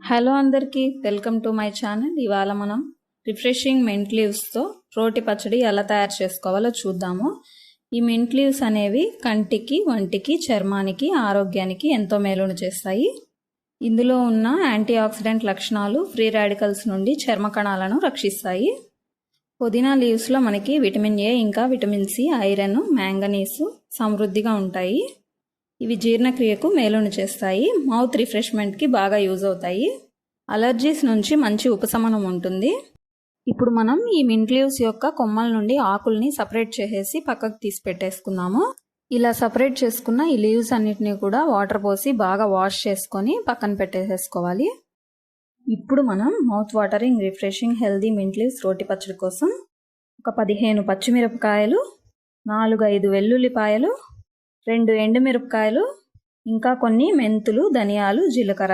Hello అందరికీ, welcome to my channel. ఇవాళ మనం రిఫ్రెషింగ్ మింట్ లీవ్స్తో రోటి పచ్చడి ఎలా తయారు చేసుకోవాలో చూద్దాము. ఈ మింట్ లీవ్స్ అనేవి కంటికి, వంటికి, చర్మానికి, ఆరోగ్యానికి ఎంతో మేలును చేస్తాయి. ఇందులో ఉన్న యాంటీ ఆక్సిడెంట్ లక్షణాలు ఫ్రీ రాడికల్స్ నుండి చర్మ కణాలను రక్షిస్తాయి. పుదీనా లీవ్స్లో మనకి విటమిన్ ఏ ఇంకా విటమిన్ సి, ఐరన్, మ్యాంగనీసు సమృద్ధిగా ఉంటాయి. ఇవి జీర్ణక్రియకు మేలును చేస్తాయి. మౌత్ రిఫ్రెష్మెంట్కి బాగా యూజ్ అవుతాయి. అలర్జీస్ నుంచి మంచి ఉపశమనం ఉంటుంది. ఇప్పుడు మనం ఈ మింట్ లీవ్స్ యొక్క కొమ్మల నుండి ఆకుల్ని సపరేట్ చేసేసి పక్కకు తీసి పెట్టేసుకుందాము. ఇలా సపరేట్ చేసుకున్న ఈ లీవ్స్ అన్నిటినీ కూడా వాటర్ పోసి బాగా వాష్ చేసుకొని పక్కన పెట్టేసేసుకోవాలి. ఇప్పుడు మనం mouth watering, refreshing, healthy mint leaves రోటి పచ్చడి కోసం ఒక 15 పచ్చిమిరపకాయలు, 4-5 వెల్లుల్లిపాయలు, 2 ఎండుమిరపకాయలు, ఇంకా కొన్ని మెంతులు, ధనియాలు, జీలకర్ర,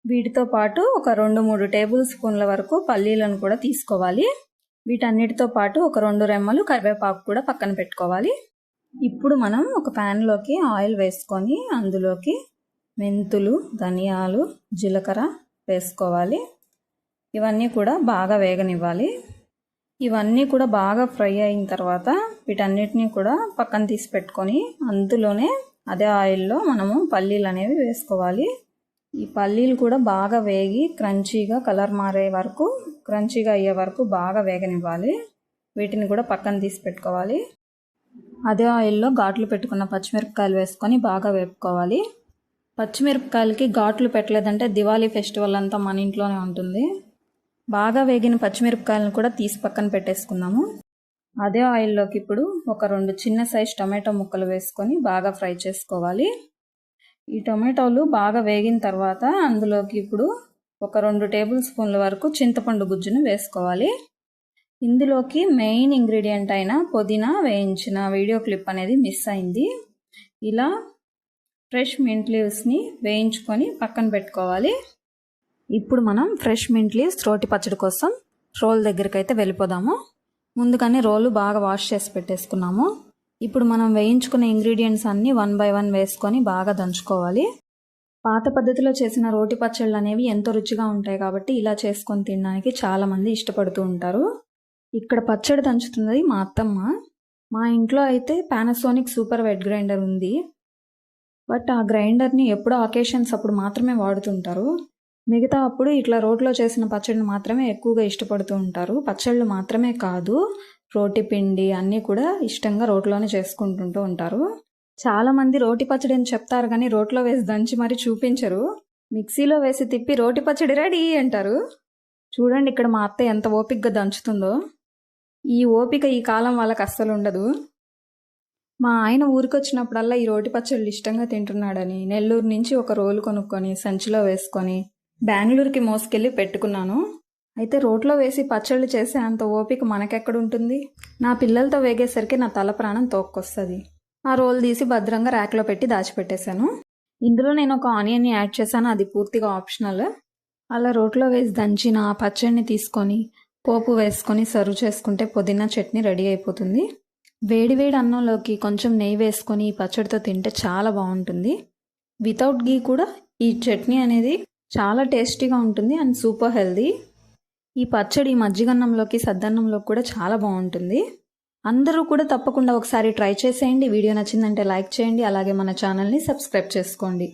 వీటితో పాటు ఒక 2-3 టేబుల్ స్పూన్ల వరకు పల్లీలను కూడా తీసుకోవాలి. వీటన్నిటితో పాటు ఒక 2 రెమ్మలు కరివేపాకు కూడా పక్కన పెట్టుకోవాలి. ఇప్పుడు మనం ఒక ప్యాన్లోకి ఆయిల్ వేసుకొని అందులోకి మెంతులు, ధనియాలు, జీలకర్ర వేసుకోవాలి. ఇవన్నీ కూడా బాగా వేగనివ్వాలి. ఇవన్నీ కూడా బాగా ఫ్రై అయిన తర్వాత వీటన్నిటిని కూడా పక్కన తీసి పెట్టుకొని అందులోనే అదే ఆయిల్లో మనము పల్లీలు అనేవి వేసుకోవాలి. ఈ పల్లీలు కూడా బాగా వేగి క్రంచీగా కలర్ మారే వరకు, క్రంచీగా అయ్యే వరకు బాగా వేగనివ్వాలి. వీటిని కూడా పక్కన తీసి పెట్టుకోవాలి. అదే ఆయిల్లో ఘాట్లు పెట్టుకున్న పచ్చిమిరపకాయలు వేసుకొని బాగా వేపుకోవాలి. పచ్చిమిరపకాయలకి ఘాట్లు పెట్టలేదంటే దివాళీ ఫెస్టివల్ అంతా మన ఇంట్లోనే ఉంటుంది. బాగా వేగిన పచ్చిమిరపకాయలను కూడా తీసి పక్కన పెట్టేసుకుందాము. అదే ఆయిల్లోకి ఇప్పుడు ఒక 2 చిన్న సైజ్ టమాటో ముక్కలు వేసుకొని బాగా ఫ్రై చేసుకోవాలి. ఈ టమాటోలు బాగా వేగిన తర్వాత అందులోకి ఇప్పుడు ఒక 2 టేబుల్ స్పూన్ల వరకు చింతపండు గుజ్జును వేసుకోవాలి. ఇందులోకి మెయిన్ ఇంగ్రీడియంట్ అయిన పుదీనా వేయించిన వీడియో క్లిప్ అనేది మిస్ అయింది. ఇలా ఫ్రెష్ మింట్ లీవ్స్ని వేయించుకొని పక్కన పెట్టుకోవాలి. ఇప్పుడు మనం ఫ్రెష్ మింట్ లీవ్స్ రోటి పచ్చడి కోసం రోల్ దగ్గరికి అయితే వెళ్ళిపోదాము. ముందుగానే రోలు బాగా వాష్ చేసి పెట్టేసుకున్నాము. ఇప్పుడు మనం వేయించుకున్న ఇంగ్రీడియంట్స్ అన్నీ 1 by 1 వేసుకొని బాగా దంచుకోవాలి. పాత పద్ధతిలో చేసిన రోటి పచ్చళ్ళు అనేవి ఎంతో రుచిగా ఉంటాయి కాబట్టి ఇలా చేసుకొని తినడానికి చాలామంది ఇష్టపడుతూ ఉంటారు. ఇక్కడ పచ్చడి దంచుతున్నది మా అత్తమ్మ. మా ఇంట్లో అయితే పానాసోనిక్ సూపర్ వెట్ గ్రైండర్ ఉంది. బట్ ఆ గ్రైండర్ని ఎప్పుడో అకేషన్స్ అప్పుడు మాత్రమే వాడుతుంటారు. మిగతా అప్పుడు ఇట్లా రోట్లో చేసిన పచ్చడిని మాత్రమే ఎక్కువగా ఇష్టపడుతూ ఉంటారు. పచ్చళ్ళు మాత్రమే కాదు, రోటి పిండి అన్నీ కూడా ఇష్టంగా రోట్లోనే చేసుకుంటుంటూ ఉంటారు. చాలామంది రోటి పచ్చడి అని చెప్తారు కానీ రోట్లో వేసి దంచి మరీ చూపించరు. మిక్సీలో వేసి తిప్పి రోటి పచ్చడి రెడీ అంటారు. చూడండి ఇక్కడ మా అత్త ఎంత ఓపికగా దంచుతుందో. ఈ ఓపిక ఈ కాలం వాళ్ళకి అస్సలు ఉండదు. మా ఆయన ఊరికొచ్చినప్పుడల్లా ఈ రోటి పచ్చళ్ళు ఇష్టంగా తింటున్నాడని నెల్లూరు నుంచి ఒక రోలు కొనుక్కొని సంచిలో వేసుకొని బెంగళూరుకి మోసుకెళ్ళి పెట్టుకున్నాను. అయితే రోట్లో వేసి పచ్చళ్ళు చేసే అంత ఓపిక మనకెక్కడుంటుంది. నా పిల్లలతో వేగేసరికి నా తల ప్రాణం తోక్కొస్తుంది. ఆ రోల్ తీసి భద్రంగా ర్యాక్లో పెట్టి దాచిపెట్టేశాను. ఇందులో నేను ఒక ఆనియన్ని యాడ్ చేశాను, అది పూర్తిగా ఆప్షనల్. అలా రోట్లో వేసి దంచిన ఆ పచ్చడిని తీసుకొని పోపు వేసుకొని సర్వ్ చేసుకుంటే పుదీనా చట్నీ రెడీ అయిపోతుంది. వేడివేడి అన్నంలోకి కొంచెం నెయ్యి వేసుకొని ఈ పచ్చడితో తింటే చాలా బాగుంటుంది. వితౌట్ గీ కూడా ఈ చట్నీ అనేది చాలా టేస్టీగా ఉంటుంది అండ్ సూపర్ హెల్దీ. ఈ పచ్చడి మజ్జిగన్నంలోకి, సద్దన్నంలోకి కూడా చాలా బాగుంటుంది. అందరూ కూడా తప్పకుండా ఒకసారి ట్రై చేసేయండి. వీడియో నచ్చిందంటే లైక్ చేయండి, అలాగే మన ఛానల్ని సబ్స్క్రైబ్ చేసుకోండి.